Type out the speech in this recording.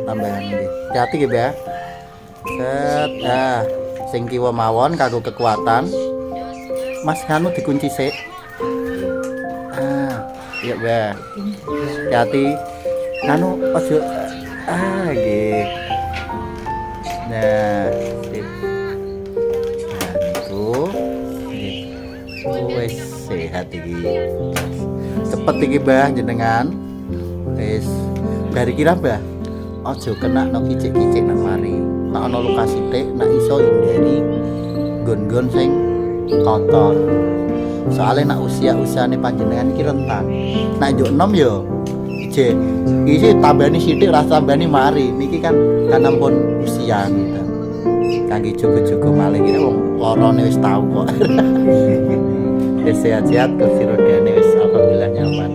tambahan nggih. Hati-hati nggih, Mbak. Set. Ah, sing kiwa mawon kanggo kekuatan. Mas nganu dikunci sik. Ah, iya, Mbak. Hati-hati. Nganu ojo nggih. Nah, sip. Nah, niku nggih. Wis sehat iki. Cepet iki, Mbah, jenengan. Wis bari kira, Mbah. Ojo kena no kicik-kicik nak mari. Nak ana luka sithik, nak iso hindari nggon-nggon sing kotor. Soalnya nak usia-usiane panjenengan iki rentan. Nak njuk enom yo ije iki tambani sithik rasa tambani mari. Niki kan ampun usia gitu. Kangge jogo-jogo malih iki wong lorone wis tau kok. Wis sehat-sehat kursi rodane wis alhamdulillah nyaman.